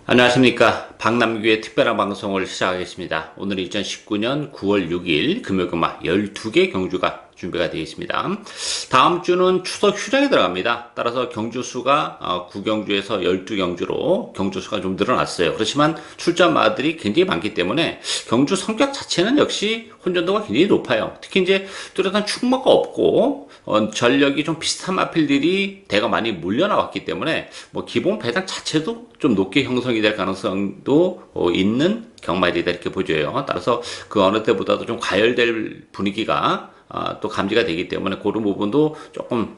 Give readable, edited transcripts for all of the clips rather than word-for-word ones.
안녕하십니까. 박남규의 특별한 방송을 시작하겠습니다. 오늘 2019년 9월 6일 금요일마 12개 경주가 준비가 되어 있습니다. 다음 주는 추석 휴장에 들어갑니다. 따라서 경주 수가 9경주에서 12경주로 경주 수가 좀 늘어났어요. 그렇지만 출전마들이 굉장히 많기 때문에 경주 성격 자체는 역시 혼전도가 굉장히 높아요. 특히 이제 뚜렷한 충무가 없고 전력이 좀 비슷한 마필들이 대거 많이 몰려 나왔기 때문에 뭐 기본 배당 자체도 좀 높게 형성이 될 가능성도 있는 경마일이다 이렇게 보여요. 따라서 그 어느 때보다도 좀 과열될 분위기가 또 감지가 되기 때문에 그런 부분도 조금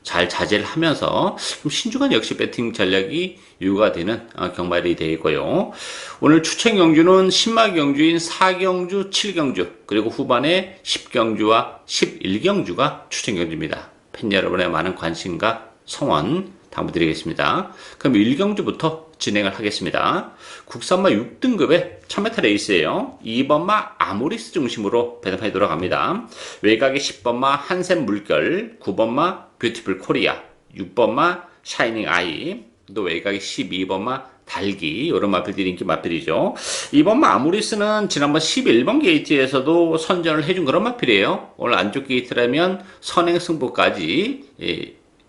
잘 자제를 하면서 좀 신중한 역시 배팅 전략이 유효가 되는 경마일이 되고요. 오늘 추천 경주는 신마 경주인 4경주, 7경주 그리고 후반에 10경주와 11경주가 추천 경주입니다. 팬 여러분의 많은 관심과 성원 당부드리겠습니다. 그럼 1경주부터 진행을 하겠습니다. 국산마 6등급의 1000m 레이스예요. 2번마 아모리스 중심으로 배당판이 돌아갑니다. 외곽에 10번마 한샘 물결, 9번마 뷰티풀 코리아, 6번마 샤이닝 아이, 또 외곽에 12번마 달기, 이런 마필들이 인기 마필이죠. 2번마 아모리스는 지난번 11번 게이트에서도 선전을 해준 그런 마필이에요. 오늘 안쪽 게이트라면 선행 승부까지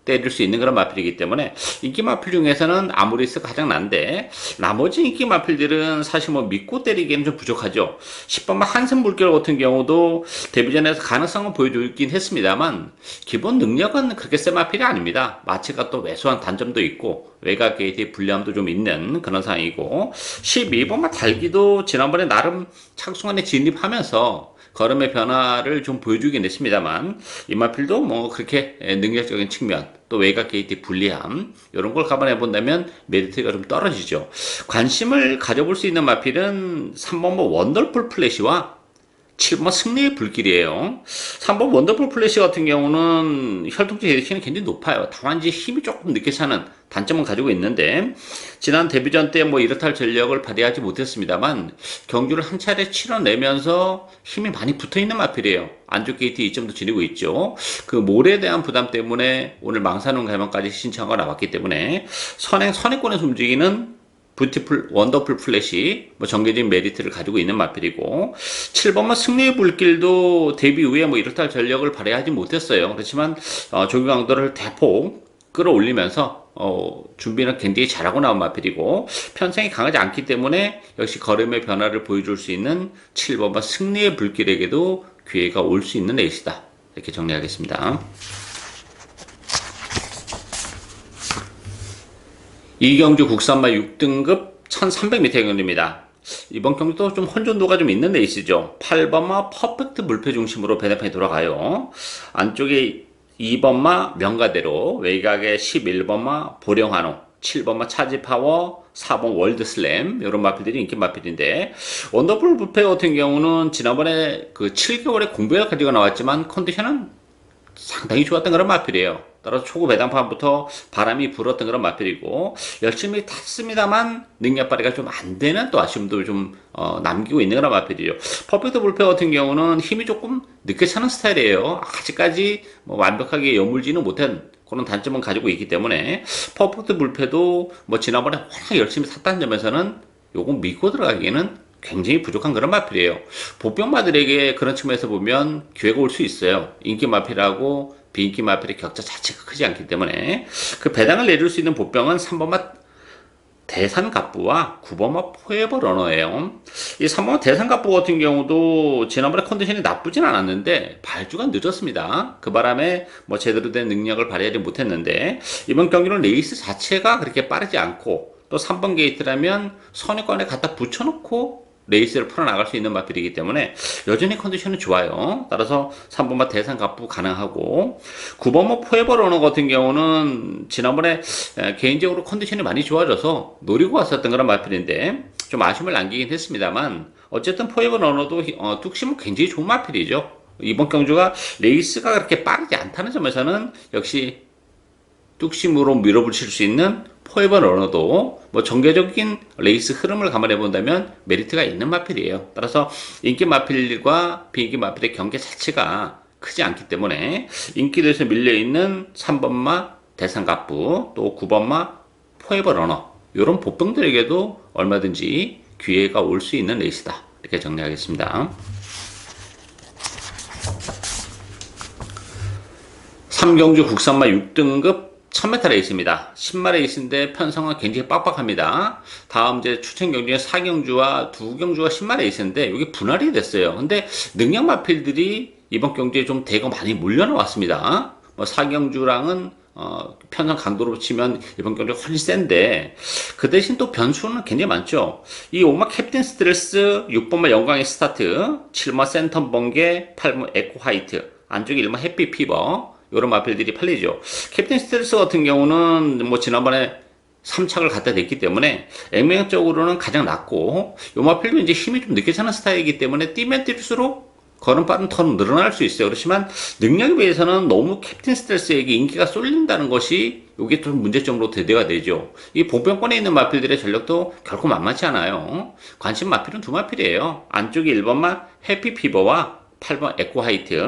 때릴 수 있는 그런 마필이기 때문에 인기 마필 중에서는 아모리스가 가장 난데 나머지 인기 마필들은 사실 뭐 믿고 때리기에는 좀 부족하죠. 10번마 한샘 물결 같은 경우도 데뷔전에서 가능성은 보여주긴 했습니다만 기본 능력은 그렇게 센 마필이 아닙니다. 마치가 또 왜소한 단점도 있고 외곽 게이트의 불리함도 좀 있는 그런 상황이고 12번마 달기도 지난번에 나름 착순환에 진입하면서 걸음의 변화를 좀 보여주긴 했습니다만 이마필도 뭐 그렇게 능력적인 측면 또 외곽 게이트 불리함 이런 걸 감안해 본다면 메리트가 좀 떨어지죠. 관심을 가져볼 수 있는 마필은 3번 원더풀 플래시와 7번 승리의 불길이에요. 3번 원더풀 플래시 같은 경우는 혈통적 헤드킹이 굉장히 높아요. 다만 이제 힘이 조금 늦게 차는 단점은 가지고 있는데 지난 데뷔전 때 뭐 이렇다 할 전력을 발휘하지 못했습니다만 경주를 한 차례 치러내면서 힘이 많이 붙어있는 마필이에요. 안쪽 게이트 2점도 지니고 있죠. 그 몰에 대한 부담 때문에 오늘 망사능 갈망까지 신청가 나왔기 때문에 선행권에서 움직이는 뷰티풀 원더풀 플래시 뭐 정규적인 메리트를 가지고 있는 마필이고 7번만 승리의 불길도 데뷔 후에 뭐 이렇다 할 전력을 발휘하지 못했어요. 그렇지만 조기 강도를 대폭 끌어올리면서 준비는 굉장히 잘하고 나온 마필이고 편성이 강하지 않기 때문에 역시 걸음의 변화를 보여줄 수 있는 7번만 승리의 불길에게도 기회가 올 수 있는 레이스다 이렇게 정리하겠습니다. 이경주 국산마 6등급 1300m 경주입니다. 이번 경주도 좀 혼돈도가 좀 있는 레이스죠. 8번마 퍼펙트 물패 중심으로 배당판이 돌아가요. 안쪽에 2번마 명가대로, 외곽에 11번마 보령한호, 7번마 차지파워, 4번 월드슬램 이런 마필들이 인기 마필인데 원더풀 물패 같은 경우는 지난번에 그 7개월의 공백을 가지고 나왔지만 컨디션은 상당히 좋았던 그런 마필이에요. 따라서 초구 배당판부터 바람이 불었던 그런 마필이고 열심히 탔습니다만 능력 발휘가 좀 안 되는 또 아쉬움도 좀 남기고 있는 그런 마필이죠. 퍼펙트 불패 같은 경우는 힘이 조금 늦게 차는 스타일이에요. 아직까지 뭐 완벽하게 여물지는 못한 그런 단점은 가지고 있기 때문에 퍼펙트 불패도 뭐 지난번에 워낙 열심히 탔다는 점에서는 요건 믿고 들어가기에는 굉장히 부족한 그런 마필이에요. 보병마들에게 그런 측면에서 보면 기회가 올 수 있어요. 인기 마필하고 비인기 마필의 격차 자체가 크지 않기 때문에 그 배당을 내줄 수 있는 보병은 3번마 대산갑부와 9번마 포에버 러너예요. 이 3번마 대산갑부 같은 경우도 지난번에 컨디션이 나쁘진 않았는데 발주가 늦었습니다. 그 바람에 뭐 제대로 된 능력을 발휘하지 못했는데 이번 경기는 레이스 자체가 그렇게 빠르지 않고 또 3번 게이트라면 선입관에 갖다 붙여놓고 레이스를 풀어나갈 수 있는 마필이기 때문에 여전히 컨디션은 좋아요. 따라서 3번마 대상 갑부 가능하고 9번마 포에버 러너 같은 경우는 지난번에 개인적으로 컨디션이 많이 좋아져서 노리고 왔었던 그런 마필인데 좀 아쉬움을 남기긴 했습니다만 어쨌든 포에버 러너도 뚝심은 굉장히 좋은 마필이죠. 이번 경주가 레이스가 그렇게 빠르지 않다는 점에서는 역시 뚝심으로 밀어붙일 수 있는 포에버 러너도 뭐 정계적인 레이스 흐름을 감안해 본다면 메리트가 있는 마필이에요. 따라서 인기 마필과 비인기 마필의 경계 자체가 크지 않기 때문에 인기도에서 밀려있는 3번마 대상갑부 또 9번마 포에버 러너 이런 보병들에게도 얼마든지 기회가 올 수 있는 레이스다. 이렇게 정리하겠습니다. 3경주 국산마 6등급 1000m 레이스입니다. 10마 레이스인데 편성은 굉장히 빡빡합니다. 다음 이제 추천 경주에 4경주와 2경주가 10마 레이스인데 여기 분할이 됐어요. 근데 능력 마필들이 이번 경주에 좀 대거 많이 몰려나왔습니다. 뭐 4경주랑은 편성 강도로 치면 이번 경주 훨씬 센데 그 대신 또 변수는 굉장히 많죠. 이 5마 캡틴 스트레스, 6번마 영광의 스타트, 7마 센텀 번개, 8마 에코 화이트, 안쪽에 1마 해피 피버 이런 마필들이 팔리죠. 캡틴 스트레스 같은 경우는 뭐 지난번에 3착을 갖다 냈기 때문에 액면적으로는 가장 낮고 요 마필도 이제 힘이 좀 늦게 차는 스타일이기 때문에 뛰면 뛸수록 걸음빠른 더 늘어날 수 있어요. 그렇지만 능력에 비해서는 너무 캡틴 스트레스에게 인기가 쏠린다는 것이 이게 좀 문제점으로 대두가 되죠. 이 보병권에 있는 마필들의 전력도 결코 만만치 않아요. 관심 마필은 두 마필이에요. 안쪽에 1번만 해피피버와 8번 에코 화이트.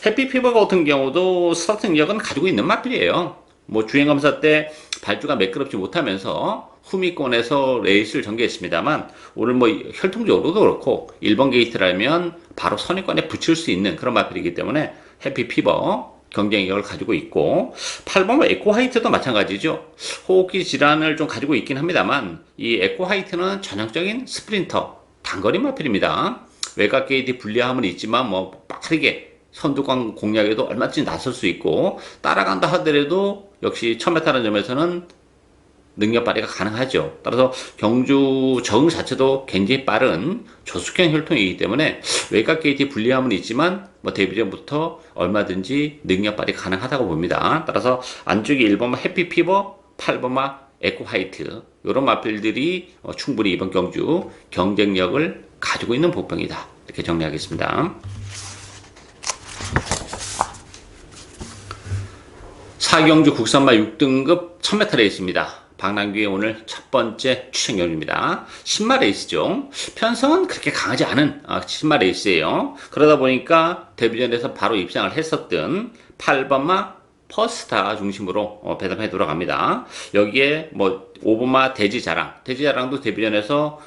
해피피버 같은 경우도 스타트 능력은 가지고 있는 마필이에요. 뭐 주행검사 때 발주가 매끄럽지 못하면서 후미권에서 레이스를 전개했습니다만 오늘 뭐 혈통적으로도 그렇고 1번 게이트라면 바로 선입관에 붙일 수 있는 그런 마필이기 때문에 해피피버 경쟁력을 가지고 있고 8번 에코 화이트도 마찬가지죠. 호흡기 질환을 좀 가지고 있긴 합니다만 이 에코 화이트는 전형적인 스프린터 단거리 마필입니다. 외곽 게이트 불리함은 있지만 뭐 빠르게 선두권 공략에도 얼마든지 나설 수 있고 따라간다 하더라도 역시 1000m라는 점에서는 능력 발휘가 가능하죠. 따라서 경주 적응 자체도 굉장히 빠른 조숙형 혈통이기 때문에 외곽 게이트 불리함은 있지만 뭐 데뷔 전부터 얼마든지 능력 발휘 가능하다고 봅니다. 따라서 안쪽에 1번마 해피피버, 8번마 에코 화이트 이런 마필들이 충분히 이번 경주 경쟁력을 가지고 있는 보병이다. 이렇게 정리하겠습니다. 4경주 국산마 6등급 1000m 레이스입니다. 박남규의 오늘 첫 번째 추천 경주입니다. 10마 레이스죠. 편성은 그렇게 강하지 않은 10마 레이스예요. 그러다 보니까 데뷔전에서 바로 입상을 했었던 8번마 퍼스타 중심으로 배담해 돌아갑니다. 여기에 뭐 5번마 대지자랑도 데뷔전에서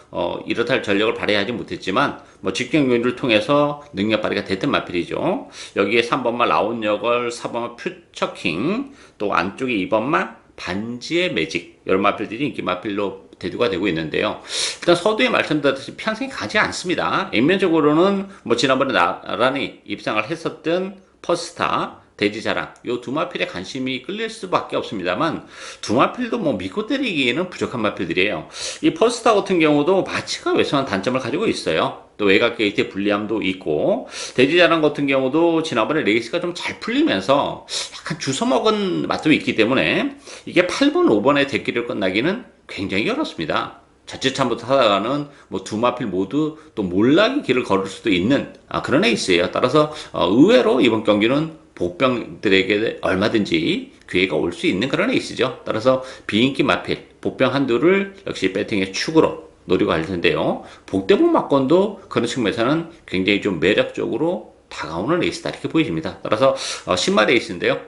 이렇다 할 전력을 발휘하지 못했지만 뭐 직경 경주를 통해서 능력 발휘가 됐던 마필이죠. 여기에 3번마 라온여걸, 4번마 퓨처킹, 또 안쪽에 2번마 반지의 매직 이런 마필들이 인기 마필로 대두가 되고 있는데요. 일단 서두에 말씀드렸듯이 편성이 가지 않습니다. 액면적으로는 뭐 지난번에 나란히 입상을 했었던 퍼스타, 대지자랑 요 두 마필에 관심이 끌릴 수밖에 없습니다만 두 마필도 뭐 믿고 때리기에는 부족한 마필들이에요. 이 퍼스타 같은 경우도 마치가 왜소한 단점을 가지고 있어요. 또 외곽 게이트의 불리함도 있고 대지자랑 같은 경우도 지난번에 레이스가 좀 잘 풀리면서 약간 주워먹은 맛도 있기 때문에 이게 8번, 5번의 대기를 끝나기는 굉장히 어렵습니다. 자칫잘못 하다가는 뭐 두 마필 모두 또 몰락의 길을 걸을 수도 있는 그런 레이스예요. 따라서 의외로 이번 경기는 보병들에게 얼마든지 기회가 올 수 있는 그런 레이스죠. 따라서 비인기 마필, 보병 한두를 역시 배팅의 축으로 노리고 할 텐데요. 복대복 막건도 그런 측면에서는 굉장히 좀 매력적으로 다가오는 레이스다 이렇게 보여집니다. 따라서 10마 레이스인데요.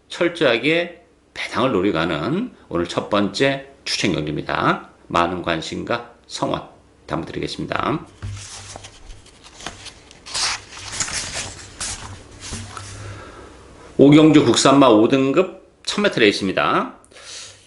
철저하게 배당을 노리고 가는 오늘 첫 번째 추천 경기입니다. 많은 관심과 성원 당부드리겠습니다. 5경주 국산마 5등급 1000m 레이스입니다.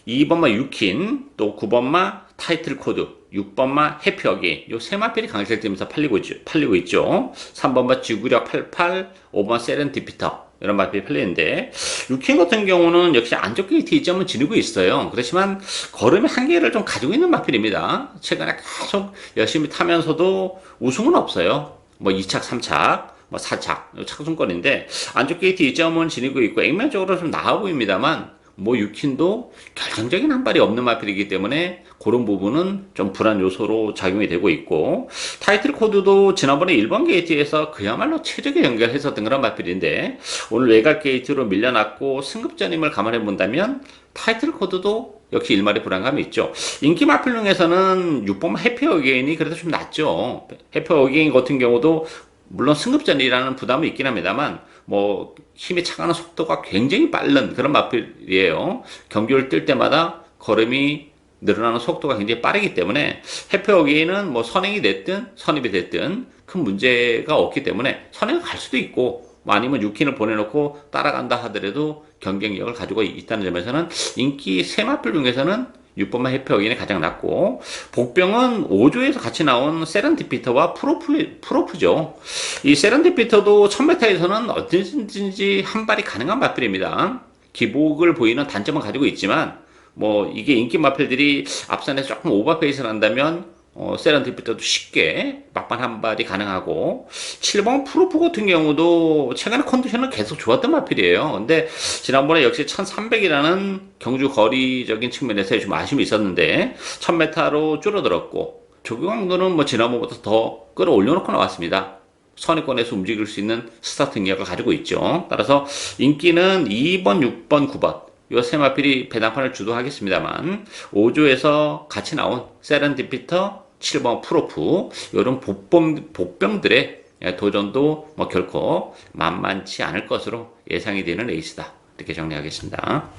2번마 유킨, 또 9번마 타이틀 코드, 6번마 해피어게인 요 세 마필이 강세되면서 팔리고 있죠. 3번마 지구력 88, 5번마 세렌디피터 이런 마필이 팔리는데 유킨 같은 경우는 역시 안쪽 게이트 2점은 지니고 있어요. 그렇지만 걸음의 한계를 좀 가지고 있는 마필입니다. 최근에 계속 열심히 타면서도 우승은 없어요. 뭐 2착, 3착 뭐 4착, 착순권인데 안쪽 게이트 2점은 지니고 있고 액면적으로 좀 나아 보입니다만 뭐 유킨도 결정적인 한 발이 없는 마필이기 때문에 그런 부분은 좀 불안 요소로 작용이 되고 있고 타이틀 코드도 지난번에 1번 게이트에서 그야말로 최적의 연결했었던 그런 마필인데 오늘 외곽 게이트로 밀려났고 승급전임을 감안해 본다면 타이틀 코드도 역시 일말의 불안감이 있죠. 인기 마필 중에서는 6번 해피 어게인이 그래도 좀 낫죠. 해피 어게인 같은 경우도 물론 승급전이라는 부담이 있긴 합니다만 뭐 힘이 차가는 속도가 굉장히 빠른 그런 마필이에요. 경기를 뛸 때마다 걸음이 늘어나는 속도가 굉장히 빠르기 때문에 해표 여기에는 뭐 선행이 됐든 선입이 됐든 큰 문제가 없기 때문에 선행을 갈 수도 있고 뭐 아니면 6킨을 보내놓고 따라간다 하더라도 경쟁력을 가지고 있다는 점에서는 인기 세 마필 중에서는 6번마 해표 여기는 가장 낮고 복병은 5조에서 같이 나온 세렌디피터와 프로프죠. 이 세렌디피터도 1000m에서는 언제든지 한 발이 가능한 마필입니다. 기복을 보이는 단점은 가지고 있지만 뭐 이게 인기 마필들이 앞선에서 조금 오버페이스를 한다면 세렌디피터도 쉽게 막판 한 발이 가능하고 7번 프로포 같은 경우도 최근에 컨디션은 계속 좋았던 마필이에요. 근데 지난번에 역시 1300이라는 경주 거리적인 측면에서 좀 아쉬움이 있었는데 1000m로 줄어들었고 조경항도는 뭐 지난번보다 더 끌어올려놓고 나왔습니다. 선의권에서 움직일 수 있는 스타트 능력을 가지고 있죠. 따라서 인기는 2번, 6번, 9번 이 세 마필이 배당판을 주도하겠습니다만 5조에서 같이 나온 세렌디피터, 7번 프로프 이런 복병들의 도전도 뭐 결코 만만치 않을 것으로 예상이 되는 레이스다. 이렇게 정리하겠습니다.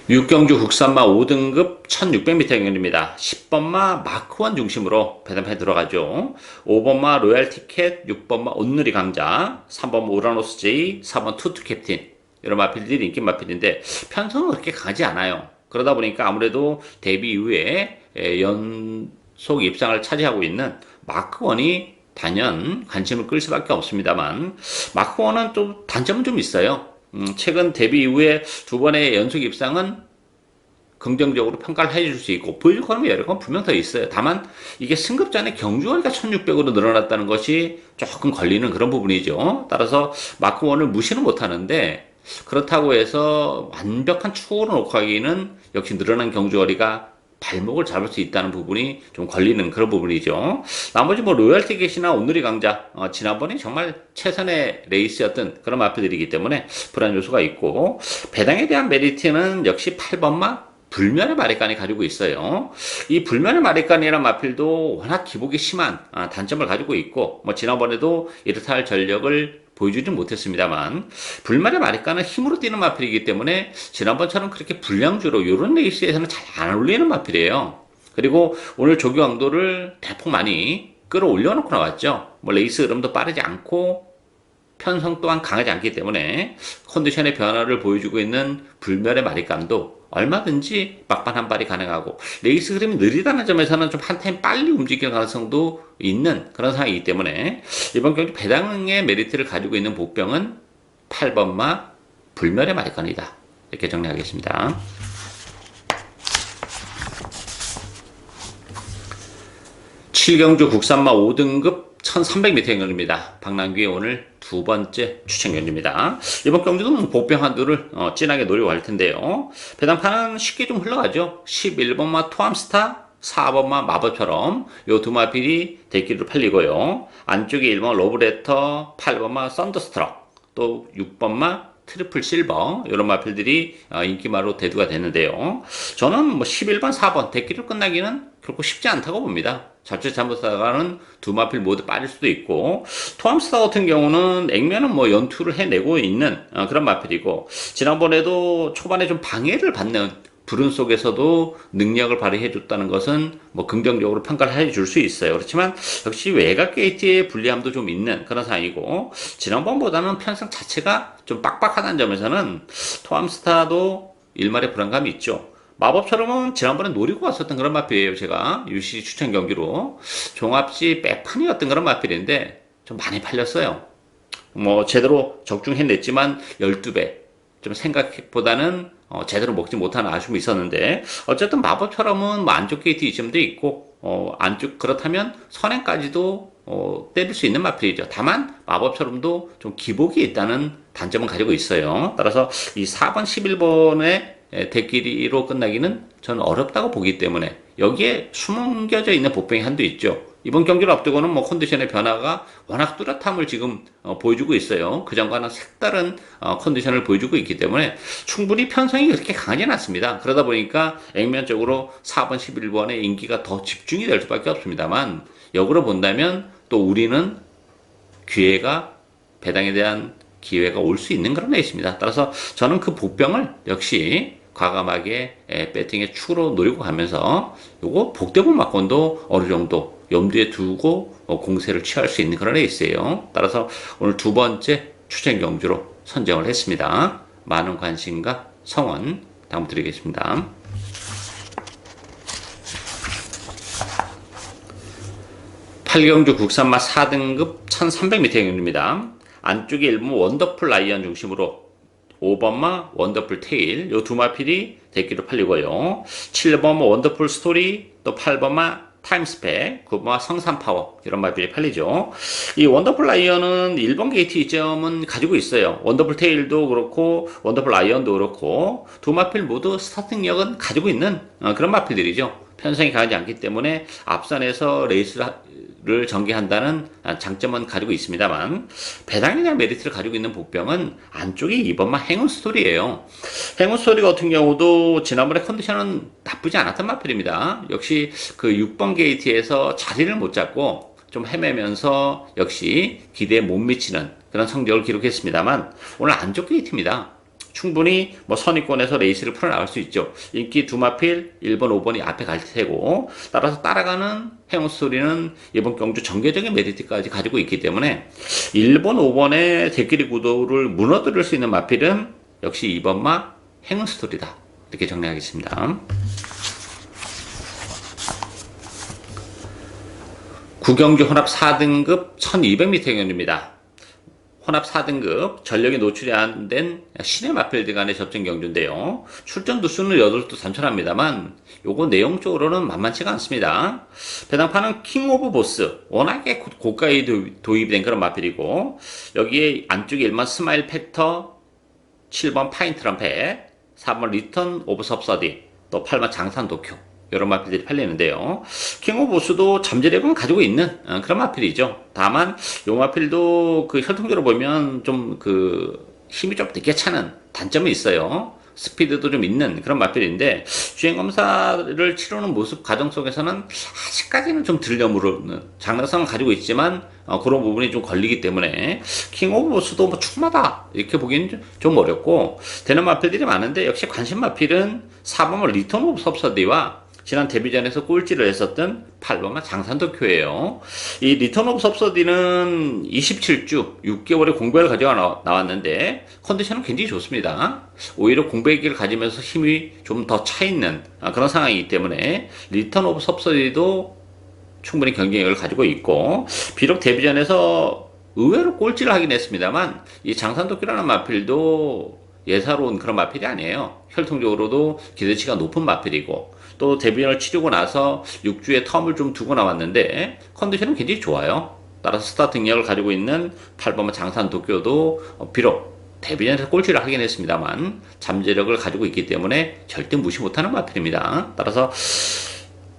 6경주 국산마 5등급 1600m 경연입니다. 10번마 마크1 중심으로 배당판에 들어가죠. 5번마 로얄 티켓, 6번마 온누리 강자, 3번마 우라노스 제이, 4번 투투 캡틴 이런 마필들이 인기 마필인데 편성은 그렇게 강하지 않아요. 그러다 보니까 아무래도 데뷔 이후에 연속 입상을 차지하고 있는 마크1이 단연 관심을 끌 수밖에 없습니다만 마크1은 좀 단점은 좀 있어요. 최근 데뷔 이후에 두 번의 연속 입상은 긍정적으로 평가를 해줄 수 있고 보여줄 거는 여러 건 분명 더 있어요. 다만 이게 승급 전에 경주거리가 1600으로 늘어났다는 것이 조금 걸리는 그런 부분이죠. 따라서 마크1을 무시는 못하는데 그렇다고 해서 완벽한 추후로 놓고 하기는 역시 늘어난 경주거리가 발목을 잡을 수 있다는 부분이 좀 걸리는 그런 부분이죠. 나머지 뭐 로얄 티켓이나 온누리 강자 지난번에 정말 최선의 레이스였던 그런 마필들이기 때문에 불안 요소가 있고 배당에 대한 메리트는 역시 8번마 불멸의 마리간이 가지고 있어요. 이 불멸의 마리간이라는 마필도 워낙 기복이 심한 단점을 가지고 있고 뭐 지난번에도 이렇다 할 전력을 보여주진 못했습니다만 불멸의 마리간은 힘으로 뛰는 마필이기 때문에 지난번처럼 그렇게 불량주로 이런 레이스에서는 잘 안 어울리는 마필이에요. 그리고 오늘 조교강도를 대폭 많이 끌어올려 놓고 나왔죠. 뭐 레이스 흐름도 빠르지 않고 편성 또한 강하지 않기 때문에 컨디션의 변화를 보여주고 있는 불멸의 마리간도 얼마든지 막판 한 발이 가능하고 레이스 흐름이 느리다는 점에서는 좀 한 타임 빨리 움직일 가능성도 있는 그런 상황이기 때문에 이번 경기 배당의 메리트를 가지고 있는 복병은 8번마 불멸의 마리간이다. 이렇게 정리하겠습니다. 7경주 국산마 5등급 1300m 경주입니다. 박남규의 오늘 두 번째 추천 경주입니다. 이번 경주도 복병 한두를 진하게 노리고 할 텐데요. 배당판은 쉽게 좀 흘러가죠. 11번마 토암스타, 4번마 마법처럼 요 두 마필이 대기로 팔리고요. 안쪽에 1번 로브레터, 8번마 썬더스트럭, 또 6번마 트리플 실버 이런 마필들이 인기마로 대두가 됐는데요. 저는 뭐 11번, 4번 대기로 끝나기는 결코 쉽지 않다고 봅니다. 잘못하다가는 두 마필 모두 빠질 수도 있고 토암스타 같은 경우는 액면은 뭐 연투를 해내고 있는 그런 마필이고 지난번에도 초반에 좀 방해를 받는 불운 속에서도 능력을 발휘해 줬다는 것은 뭐 긍정적으로 평가를 해줄 수 있어요. 그렇지만 역시 외곽 게이트의 불리함도 좀 있는 그런 상황이고 지난번보다는 편성 자체가 좀 빡빡하다는 점에서는 토암스타도 일말의 불안감이 있죠. 마법처럼은 지난번에 노리고 왔었던 그런 마필이에요. 제가 UC 추천 경기로 종합시 빼판이었던 그런 마필인데 좀 많이 팔렸어요. 뭐 제대로 적중해냈지만 12배 좀 생각보다는 제대로 먹지 못하는 아쉬움이 있었는데 어쨌든 마법처럼은 뭐 안쪽 게이트 이점도 있고 안쪽 그렇다면 선행까지도 때릴 수 있는 마필이죠. 다만 마법처럼도 좀 기복이 있다는 단점은 가지고 있어요. 따라서 이 4번 11번의 대끼리로 끝나기는 저는 어렵다고 보기 때문에 여기에 숨겨져 있는 복병이 한도 있죠. 이번 경기를 앞두고는 뭐 컨디션의 변화가 워낙 뚜렷함을 지금 보여주고 있어요. 그전과는 색다른 컨디션을 보여주고 있기 때문에 충분히 편성이 그렇게 강하지는 않습니다. 그러다 보니까 액면적으로 4번, 11번의 인기가 더 집중이 될 수밖에 없습니다만 역으로 본다면 또 우리는 기회가 배당에 대한 기회가 올 수 있는 그런 레이스입니다. 따라서 저는 그 복병을 역시 과감하게 배팅의 축으로 노리고 가면서 요거 복대본 막건도 어느 정도 염두에 두고 공세를 취할 수 있는 그런 레이스예요. 따라서 오늘 두 번째 추천 경주로 선정을 했습니다. 많은 관심과 성원 당부드리겠습니다. 8경주 국산마 4등급 1300m 경주입니다. 안쪽에 1번 원더풀 라이언 중심으로 5번마 원더풀 테일 요 두 마필이 대기로 팔리고요. 7번마 원더풀 스토리 또 8번마 타임스펙 9번마 성산파워 이런 마필이 팔리죠. 이 원더풀 라이언은 1번 게이트 이점은 가지고 있어요. 원더풀 테일도 그렇고 원더풀 라이언도 그렇고 두 마필 모두 스타팅력은 가지고 있는 그런 마필들이죠. 편성이 강하지 않기 때문에 앞선에서 레이스를 전개한다는 장점은 가지고 있습니다만 배당에 대한 메리트를 가지고 있는 복병은 안쪽에 2번만 행운 스토리예요. 행운 스토리 같은 경우도 지난번에 컨디션은 나쁘지 않았던 마필입니다. 역시 그 6번 게이트에서 자리를 못 잡고 좀 헤매면서 역시 기대에 못 미치는 그런 성적을 기록했습니다만 오늘 안쪽 게이트입니다. 충분히 뭐 선의권에서 레이스를 풀어나갈 수 있죠. 인기 두 마필 1번, 5번이 앞에 갈 테고 따라서 따라가는 행운 스토리는 이번 경주 전개적인 메리트까지 가지고 있기 때문에 1번, 5번의 대끼리 구도를 무너뜨릴 수 있는 마필은 역시 2번마 행운 스토리다. 이렇게 정리하겠습니다. 9경주 혼합 4등급 1200m 경주입니다. 혼합 4등급 전력이 노출이 안 된 신의 마필드 간의 접전 경주인데요. 출전 두수는 8도 단촐합니다만 요거 내용적으로는 만만치가 않습니다. 배당판은 킹 오브 보스 워낙에 고가에 도입이 된 그런 마필이고 여기에 안쪽에 1번 스마일 팩터 7번 파인 트럼펫 4번 리턴 오브 섭서디 또 8번 장산 도쿄 이런 마필들이 팔리는데요. 킹 오브 보스도 잠재력은 가지고 있는 그런 마필이죠. 다만 이 마필도 그 혈통적으로 보면 좀 그 힘이 좀 늦게 차는 단점이 있어요. 스피드도 좀 있는 그런 마필인데 주행검사를 치르는 모습 과정 속에서는 아직까지는 좀 들려무르는 장래성을 가지고 있지만 그런 부분이 좀 걸리기 때문에 킹 오브 보스도 뭐 충분하다 이렇게 보기는 좀 어렵고 되는 마필들이 많은데 역시 관심 마필은 4번은 리턴 오브 섭서디와 지난 데뷔전에서 꼴찌를 했었던 8번마 장산도쿄예요. 이 리턴 오브 섭서디는 27주 6개월의 공백을 가져가 나왔는데 컨디션은 굉장히 좋습니다. 오히려 공백기를 가지면서 힘이 좀 더 차있는 그런 상황이기 때문에 리턴 오브 섭서디도 충분히 경쟁력을 가지고 있고 비록 데뷔전에서 의외로 꼴찌를 하긴 했습니다만 이 장산도쿄라는 마필도 예사로운 그런 마필이 아니에요. 혈통적으로도 기대치가 높은 마필이고 또 데뷔전을 치르고 나서 6주의 텀을 좀 두고 나왔는데 컨디션은 굉장히 좋아요. 따라서 스타 등력을 가지고 있는 8번마 장산 도쿄도 비록 데뷔전에서 꼴찌를 하긴 했습니다만 잠재력을 가지고 있기 때문에 절대 무시 못하는 마필입니다. 따라서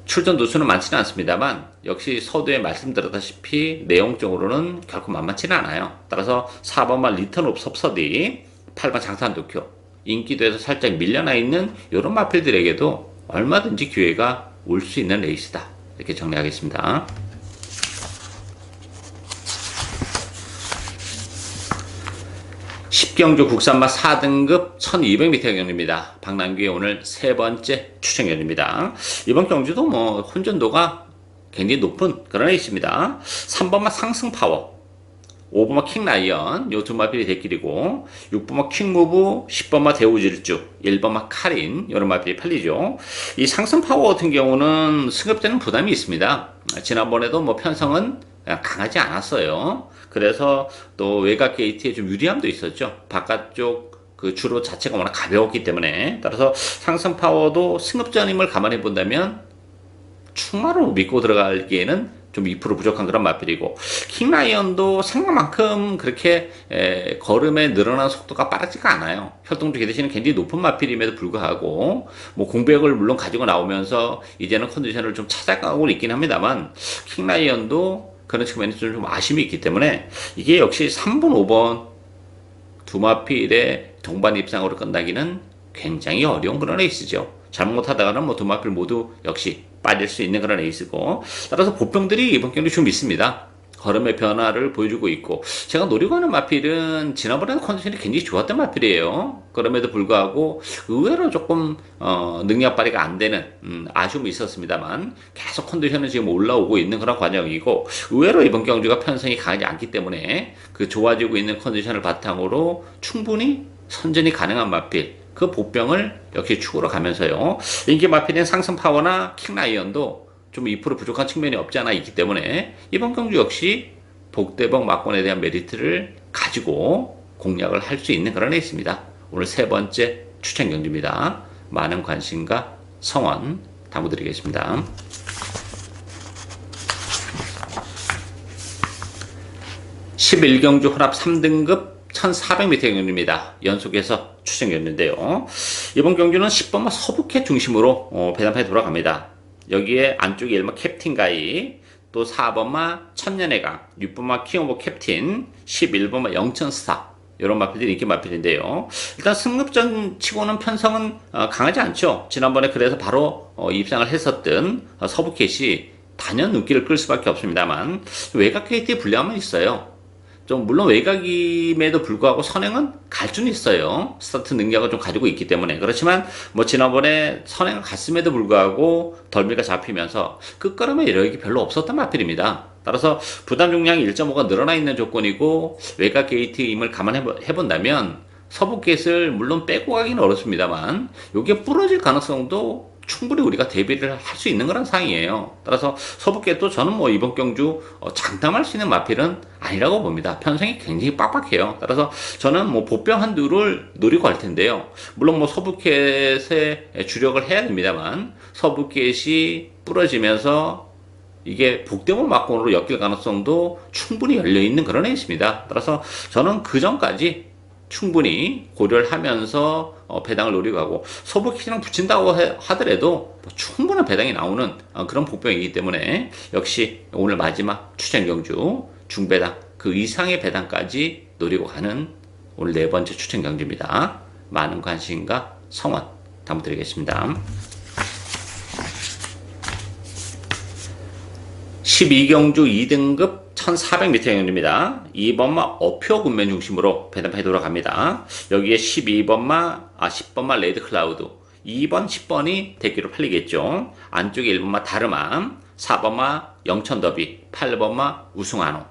출전 두수는 많지는 않습니다만 역시 서두에 말씀드렸다시피 내용적으로는 결코 만만치는 않아요. 따라서 4번마 리턴 오브 섭서디 8번 장산 도쿄 인기도에서 살짝 밀려나 있는 이런 마필들에게도 얼마든지 기회가 올 수 있는 레이스다. 이렇게 정리하겠습니다. 10경주 국산마 4등급 1200m 경주입니다. 박남규의 오늘 세 번째 추천 경주입니다. 이번 경주도 뭐 혼전도가 굉장히 높은 그런 레이스입니다. 3번마 상승파워 5번마 킹라이언 요 두 마필이 대길이고 6번마 킹무브 10번마 대우질주 1번마 카린 요런 마필이 팔리죠. 이 상승파워 같은 경우는 승급되는 부담이 있습니다. 지난번에도 뭐 편성은 강하지 않았어요. 그래서 또 외곽 게이트에 좀 유리함도 있었죠. 바깥쪽 그 주로 자체가 워낙 가벼웠기 때문에 따라서 상승파워도 승급전임을 감안해 본다면 충마로 믿고 들어가기에는 좀 2% 부족한 그런 마필이고 킹라이언도 생각만큼 그렇게 걸음에 늘어나는 속도가 빠르지가 않아요. 혈통도 기대치는 굉장히 높은 마필임에도 불구하고 뭐 공백을 물론 가지고 나오면서 이제는 컨디션을 좀 찾아가고 있긴 합니다만 킹라이언도 그런 측면에서 좀 아쉬움이 있기 때문에 이게 역시 3번, 5번 두 마필의 동반 입상으로 끝나기는 굉장히 어려운 그런 레이스죠. 잘못하다가는 뭐 두 마필 모두 역시 빠질 수 있는 그런 레이스고 따라서 보병들이 이번 경기 좀 있습니다. 걸음의 변화를 보여주고 있고, 제가 노리고 하는 마필은 지난번에는 컨디션이 굉장히 좋았던 마필이에요. 그럼에도 불구하고 의외로 조금 능력 발휘가 안 되는 아쉬움이 있었습니다만, 계속 컨디션은 지금 올라오고 있는 그런 과정이고, 의외로 이번 경주가 편성이 강하지 않기 때문에 그 좋아지고 있는 컨디션을 바탕으로 충분히 선전이 가능한 마필, 그 보병을 역시 추구로 가면서요, 인기 마필인 상승 파워나 킹라이언도 좀 2% 부족한 측면이 없지 않아 있기 때문에 이번 경주 역시 복대복 막권에 대한 메리트를 가지고 공략을 할 수 있는 그런 애 있습니다. 오늘 세 번째 추천 경주입니다. 많은 관심과 성원 당부드리겠습니다. 11경주 혼합 3등급 1400m 경주입니다. 연속해서 추천경주인데요. 이번 경주는 10번마 서북해 중심으로 배당판에 돌아갑니다. 여기에 안쪽에 1번 캡틴 가이, 또 4번마 천년의강, 6번마 킹오브 캡틴, 11번마 영천스타, 이런 마필들이 인기 마필인데요. 일단 승급전 치고는 편성은 강하지 않죠. 지난번에 그래서 바로 입상을 했었던 서북햇이 단연 눈길을 끌 수밖에 없습니다만, 외곽 KT의 불리함은 있어요. 좀 물론 외곽임에도 불구하고 선행은 갈 수는 있어요. 스타트 능력을 좀 가지고 있기 때문에. 그렇지만 뭐 지난번에 선행을 갔음에도 불구하고 덜미가 잡히면서 끝걸음의 여력이 별로 없었던 마필입니다. 따라서 부담 중량이 1.5가 늘어나 있는 조건이고 외곽 게이트임을 감안해 본다면 서부 게이트를 물론 빼고 가기는 어렵습니다만 이게 부러질 가능성도 충분히 우리가 대비를 할 수 있는 그런 상황이에요. 따라서 서북계도 저는 뭐 이번 경주 장담할 수 있는 마필은 아니라고 봅니다. 편성이 굉장히 빡빡해요. 따라서 저는 뭐 보병 한두를 노리고 갈 텐데요. 물론 뭐 서북켓에 주력을 해야 됩니다만 서북켓이 부러지면서 이게 복대문 막공으로 엮일 가능성도 충분히 열려있는 그런 애 있습니다. 따라서 저는 그 전까지 충분히 고려를 하면서 배당을 노리고 가고, 서북키랑 붙인다고 하더라도 충분한 배당이 나오는 그런 복병이기 때문에 역시 오늘 마지막 추천 경주 중배당 그 이상의 배당까지 노리고 가는 오늘 네 번째 추천 경주입니다. 많은 관심과 성원 당부드리겠습니다. 12경주 2등급 1400m 경주입니다. 2번마 어표 군면 중심으로 배당판이 돌아갑니다. 여기에 10번마 레드 클라우드, 2번, 10번이 대기로 팔리겠죠. 안쪽에 1번마 다르맘, 4번마 영천 더비, 8번마 우승한호.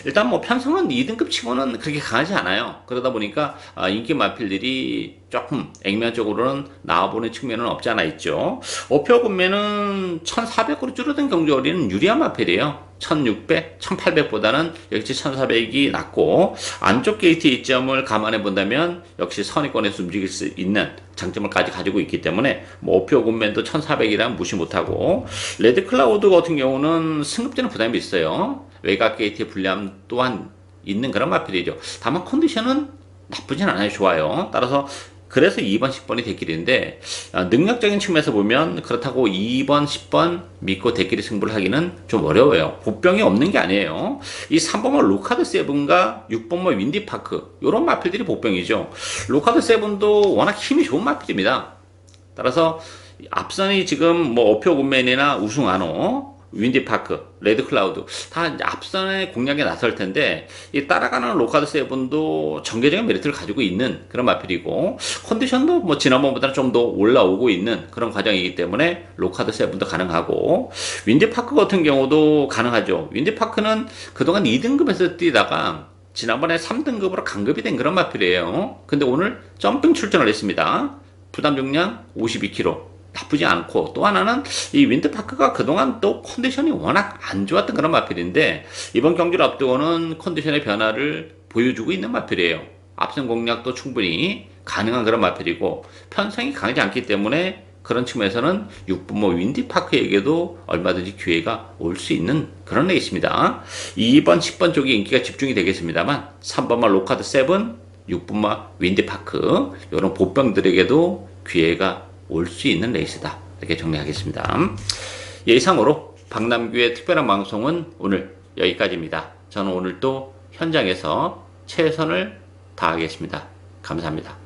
일단 뭐 편성은 2등급 치고는 그렇게 강하지 않아요. 그러다 보니까 인기 마필들이 조금 액면적으로는 나와보는 측면은 없지 않아 있죠. 어표 군면은 1400으로 줄어든 경주거리는 유리한 마필이에요. 1600, 1800보다는 역시 1400이 낮고, 안쪽 게이트 이점을 감안해 본다면 역시 선의권에서 움직일 수 있는 장점을까지 가지고 있기 때문에 뭐 어표 군면도 1400이란 무시 못하고, 레드 클라우드 같은 경우는 승급전에 부담이 있어요. 외곽 게이트의 불리함 또한 있는 그런 마필이죠. 다만 컨디션은 나쁘진 않아요. 좋아요. 따라서 그래서 2번, 10번이 대길인데, 능력적인 측면에서 보면 그렇다고 2번, 10번 믿고 대길이 승부를 하기는 좀 어려워요. 보병이 없는 게 아니에요. 이 3번만 로카드 세븐과 6번만 윈디파크, 이런 마필들이 보병이죠. 로카드 세븐도 워낙 힘이 좋은 마필입니다. 따라서 앞선이 지금 뭐 어표 군맨이나 우승한호, 윈디파크, 레드클라우드 다 앞선의 공략에 나설 텐데, 이 따라가는 로카드 세븐도 전개적인 메리트를 가지고 있는 그런 마필이고, 컨디션도 뭐 지난번보다는 좀 더 올라오고 있는 그런 과정이기 때문에 로카드 세븐도 가능하고, 윈디파크 같은 경우도 가능하죠. 윈디파크는 그동안 2등급에서 뛰다가 지난번에 3등급으로 강급이 된 그런 마필이에요. 근데 오늘 점핑 출전을 했습니다. 부담 중량 52kg. 나쁘지 않고, 또 하나는 이 윈드파크가 그동안 또 컨디션이 워낙 안 좋았던 그런 마필인데 이번 경기를 앞두고는 컨디션의 변화를 보여주고 있는 마필이에요. 앞선 공략도 충분히 가능한 그런 마필이고 편성이 강하지 않기 때문에 그런 측면에서는 6번 윈디파크에게도 얼마든지 기회가 올 수 있는 그런 애 있습니다. 2번, 10번 쪽에 인기가 집중이 되겠습니다만 3번마 로카드 세븐, 6번마 윈디파크 이런 보병들에게도 기회가 올 수 있는 레이스다. 이렇게 정리하겠습니다. 이상으로 박남규의 특별한 방송은 오늘 여기까지입니다. 저는 오늘 또 현장에서 최선을 다하겠습니다. 감사합니다.